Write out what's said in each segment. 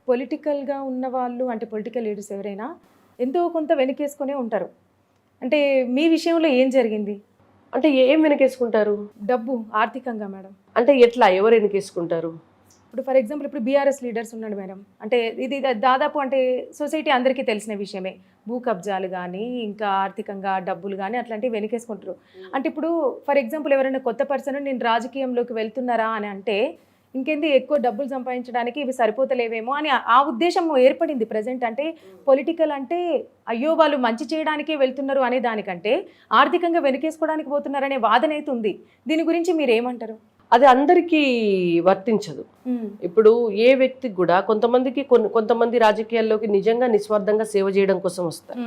పొలిటికల్గా ఉన్న వాళ్ళు అంటే పొలిటికల్ లీడర్స్ ఎవరైనా ఎంతో కొంత వెనకేసుకునే ఉంటారు. అంటే మీ విషయంలో ఏం జరిగింది? అంటే ఏం వెనకేసుకుంటారు? డబ్బు, ఆర్థికంగా మేడం. అంటే ఎట్లా, ఎవరు వెనకేసుకుంటారు? ఇప్పుడు ఫర్ ఎగ్జాంపుల్ ఇప్పుడు బీఆర్ఎస్ లీడర్స్ ఉన్నాడు మేడం. అంటే ఇది దాదాపు అంటే సొసైటీ అందరికీ తెలిసిన విషయమే. భూ కబ్జాలు కానీ ఇంకా ఆర్థికంగా డబ్బులు కానీ అట్లాంటివి వెనకేసుకుంటారు. అంటే ఇప్పుడు ఫర్ ఎగ్జాంపుల్ ఎవరైనా కొత్త పర్సన్ నేను రాజకీయంలోకి వెళ్తున్నారా అని అంటే ఇంకేంది ఎక్కువ డబ్బులు సంపాదించడానికి ఇవి సరిపోతలేవేమో అని ఆ ఉద్దేశం ఏర్పడింది ప్రజెంట్. అంటే పొలిటికల్ అంటే అయ్యో వాళ్ళు మంచి చేయడానికే వెళ్తున్నారు అనే దానికంటే ఆర్థికంగా వెనకేసుకోవడానికి పోతున్నారనే వాదన అయితే ఉంది. దీని గురించి మీరు ఏమంటారు? అది అందరికీ వర్తించదు. ఇప్పుడు ఏ వ్యక్తికి కూడా కొంతమంది రాజకీయాల్లోకి నిజంగా నిస్వార్థంగా సేవ చేయడం కోసం వస్తారు.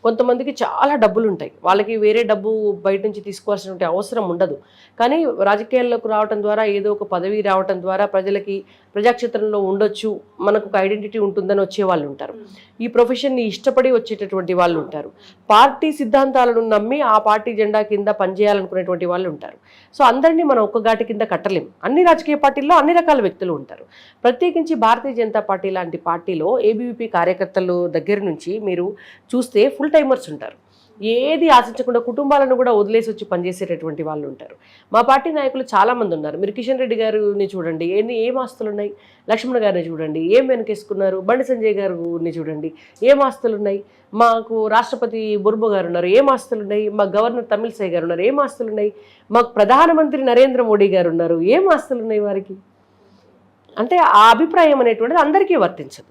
కొంతమందికి చాలా డబ్బులు ఉంటాయి, వాళ్ళకి వేరే డబ్బు బయట నుంచి తీసుకోవాల్సిన అవసరం ఉండదు. కానీ రాజకీయాల్లోకి రావడం ద్వారా ఏదో ఒక పదవి రావడం ద్వారా ప్రజలకి ప్రజాక్షేత్రంలో ఉండొచ్చు, మనకు ఒక ఐడెంటిటీ ఉంటుందని వచ్చే వాళ్ళు ఉంటారు. ఈ ప్రొఫెషన్ని ఇష్టపడి వచ్చేటటువంటి వాళ్ళు ఉంటారు. పార్టీ సిద్ధాంతాలను నమ్మి ఆ పార్టీ జెండా కింద పనిచేయాలనుకునేటువంటి వాళ్ళు ఉంటారు. సో అందరినీ మనం ఒక్క ఘాటి కింద కట్టలేం. అన్ని రాజకీయ పార్టీల్లో అన్ని రకాల వ్యక్తులు ఉంటారు. ప్రత్యేకించి భారతీయ జనతా పార్టీ లాంటి పార్టీలో ఏబీవీపీ కార్యకర్తల దగ్గర నుంచి మీరు చూస్తే ఫుల్ టైమర్స్ ఉంటారు. ఏది ఆశించకుండా కుటుంబాలను కూడా వదిలేసి వచ్చి పనిచేసేటటువంటి వాళ్ళు ఉంటారు. మా పార్టీ నాయకులు చాలామంది ఉన్నారు. మీరు కిషన్ రెడ్డి గారిని చూడండి, ఏం ఆస్తులు ఉన్నాయి. లక్ష్మణ్ గారిని చూడండి, ఏం వెనకేసుకున్నారు. బండి సంజయ్ గారిని చూడండి, ఏం ఆస్తులు ఉన్నాయి. మాకు రాష్ట్రపతి ముర్ము గారు ఉన్నారు, ఏం ఆస్తులు ఉన్నాయి. మాకు గవర్నర్ తమిళిసై గారు ఉన్నారు, ఏం ఆస్తులు ఉన్నాయి. మాకు ప్రధానమంత్రి నరేంద్ర మోడీ గారు ఉన్నారు, ఏం ఆస్తులు ఉన్నాయి వారికి. అంటే ఆ అభిప్రాయం అనేటువంటిది అందరికీ వర్తించదు.